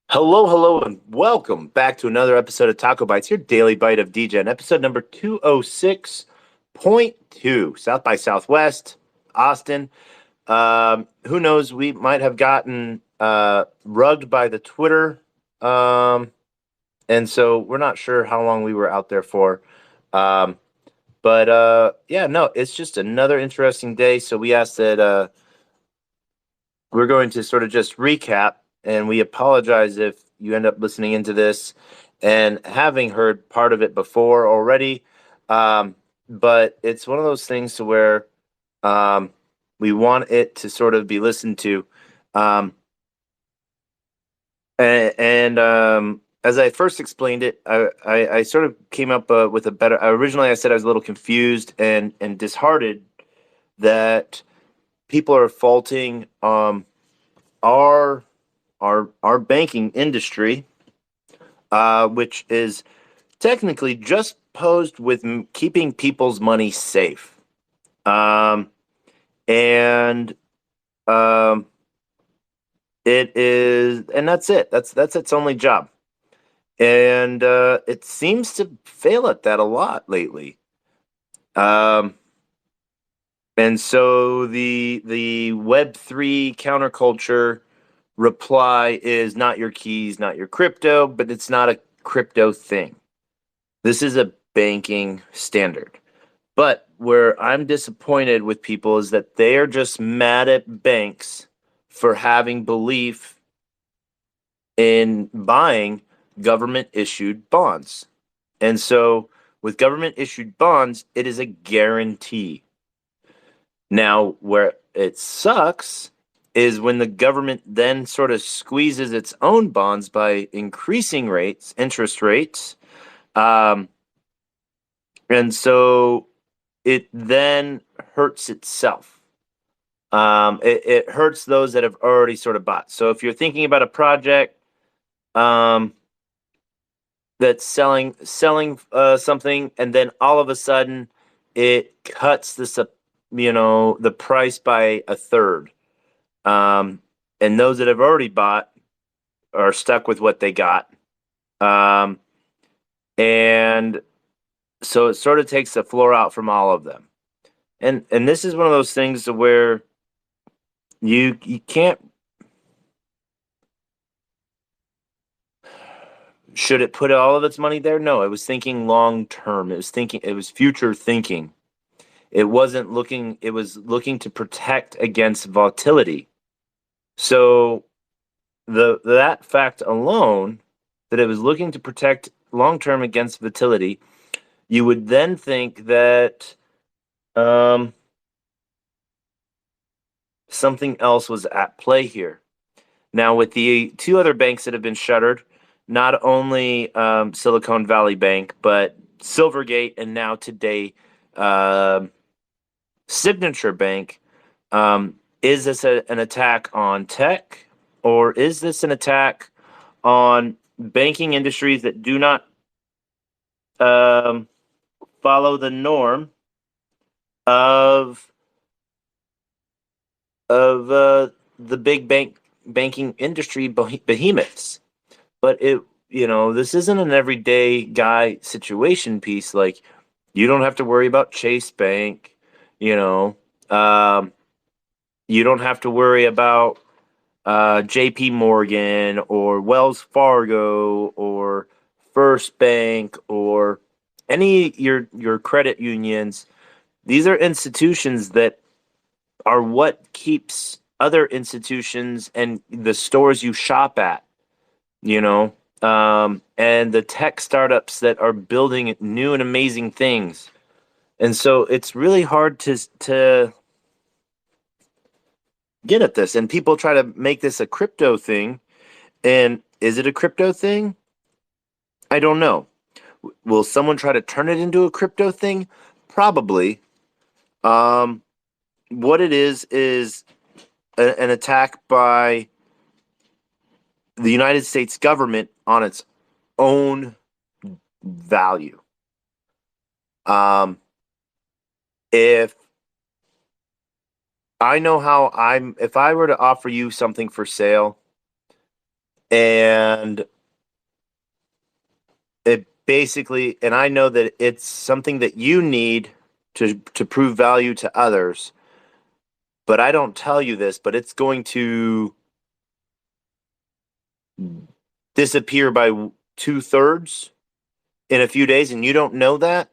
Hello, and welcome back to another episode of Taco Bites, your daily bite of Degen, episode number 206.2, South by Southwest, Austin. Who knows? We might have gotten rugged by the Twitter, and so we're not sure how long we were out there for. Um, but yeah, no, it's just another interesting day. So we asked that we're going to sort of just recap, and we apologize if you end up listening into this and having heard part of it before already. Um, but it's one of those things to where um, we want it to sort of be listened to. Um, and as I first explained it, I sort of came up with a better. Originally, I said I was a little confused and disheartened that people are faulting our our banking industry, which is technically just posed with keeping people's money safe, um, and um, it is, and that's it. That's its only job, and it seems to fail at that a lot lately. Um, and so the Web3 counterculture reply is not your keys, not your crypto, but it's not a crypto thing. This is a banking standard. But where I'm disappointed with people is that they are just mad at banks for having belief in buying government issued bonds. And so with government issued bonds, it is a guarantee. Now, where it sucks is when the government then sort of squeezes its own bonds by increasing rates, interest rates. Um, and so it then hurts itself. It hurts those that have already sort of bought. So if you're thinking about a project um, that's selling something, and then all of a sudden it cuts the price by a third, um, and those that have already bought are stuck with what they got, um, and so it sort of takes the floor out from all of them. And this is one of those things where you can't. Should it put all of its money there? No, it was thinking long term. It was future thinking. It was looking to protect against volatility. So the that fact alone, that it was looking to protect long term against volatility, you would then think that um, something else was at play here. Now, with the two other banks that have been shuttered, not only Silicon Valley Bank, but Silvergate, and now today uh, Signature Bank, is this an attack on tech, or is this an attack on banking industries that do not um, follow the norm of of the big banking industry behemoths? But this isn't an everyday guy situation piece. Like, you don't have to worry about Chase Bank, you know. Um, you don't have to worry about J.P. Morgan or Wells Fargo or First Bank or any your credit unions. These are institutions that are what keeps other institutions and the stores you shop at, you know, and the tech startups that are building new and amazing things. And so it's really hard to get at this. And people try to make this a crypto thing. And is it a crypto thing? I don't know. Will someone try to turn it into a crypto thing? Probably. Um, what it is an attack by the United States government on its own value. Um, if I know how if I were to offer you something for sale, And it basically, and I know that it's something that you need to prove value to others, but I don't tell you this, but it's going to disappear by 2/3 in a few days, and you don't know that.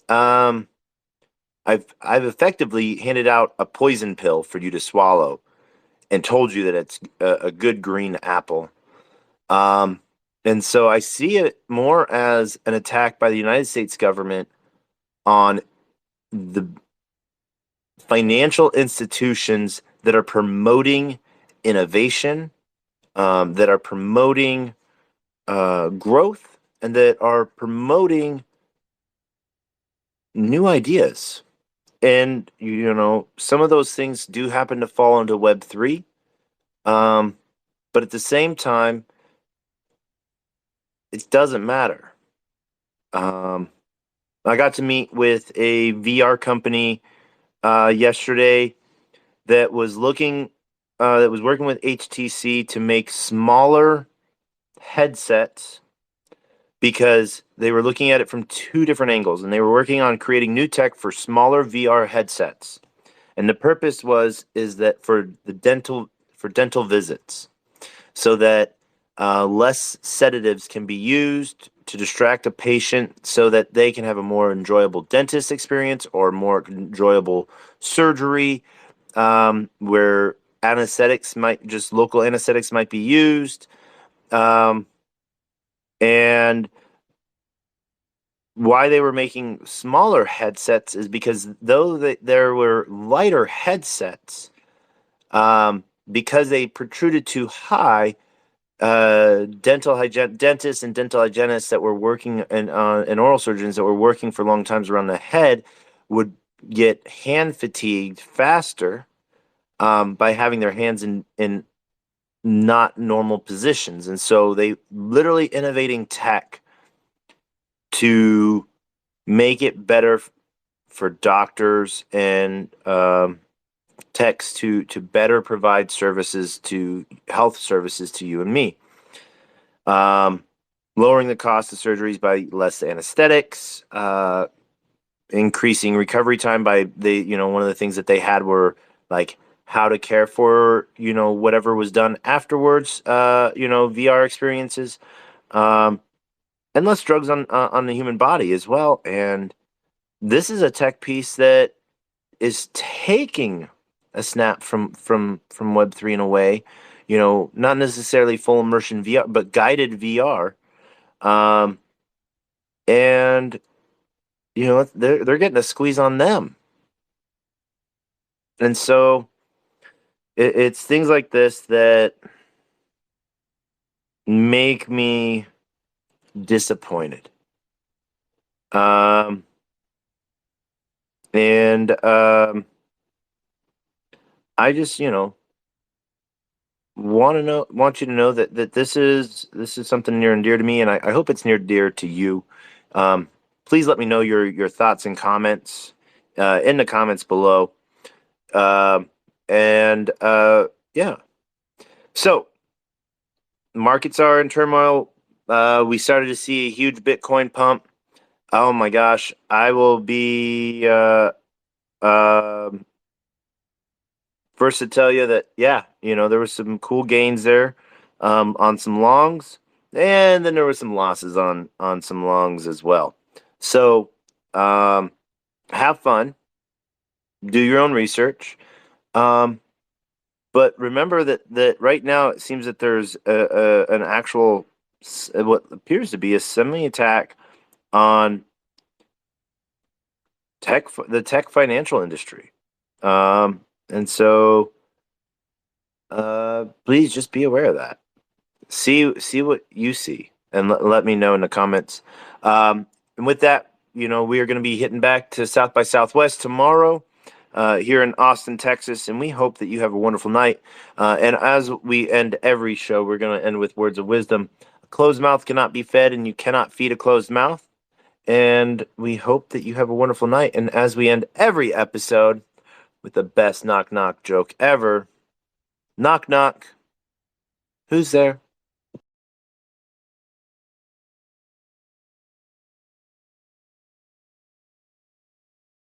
Um, I've effectively handed out a poison pill for you to swallow and told you that it's a good green apple. Um, and so I see it more as an attack by the United States government on the financial institutions that are promoting innovation, that are promoting growth, and that are promoting new ideas. And some of those things do happen to fall into Web3, but at the same time, it doesn't matter. Um, I got to meet with a VR company yesterday that was that was working with HTC to make smaller headsets because they were looking at it from two different angles, and they were working on creating new tech for smaller VR headsets. And the purpose is that for dental visits, so that less sedatives can be used to distract a patient, so that they can have a more enjoyable dentist experience or more enjoyable surgery, where local anesthetics might be used, um, and why they were making smaller headsets is because there were lighter headsets, because they protruded too high, dentists and dental hygienists that were working and oral surgeons that were working for long times around the head would get hand fatigued faster, by having their hands in not normal positions. And so they literally innovating tech to make it better for doctors and techs to better provide health services to you and me. Lowering the cost of surgeries by less anesthetics, increasing recovery time by one of the things that they had were like how to care for whatever was done afterwards, VR experiences, um, and less drugs on the human body as well. And this is a tech piece that is taking a snap from Web3 in a way, not necessarily full immersion VR, but guided VR. Um, and they're getting a squeeze on them. And so it's things like this that make me disappointed. Um, and I just, want you to know that this is something near and dear to me, and I hope it's near and dear to you. Um, Please let me know your thoughts and comments in the comments below. And yeah, so markets are in turmoil. We started to see a huge Bitcoin pump. Oh my gosh, I will be first to tell you that, yeah, there was some cool gains there, on some longs, and then there were some losses on some longs as well. So have fun, do your own research, um, but remember that right now it seems that there's an actual what appears to be a semi attack on the tech financial industry. And so please just be aware of that. See what you see, and let me know in the comments. And with that, we are going to be hitting back to South by Southwest tomorrow, here in Austin, Texas, and we hope that you have a wonderful night. And as we end every show, we're going to end with words of wisdom. A closed mouth cannot be fed, and you cannot feed a closed mouth. And we hope that you have a wonderful night. And as we end every episode with the best knock knock joke ever, knock knock, who's there?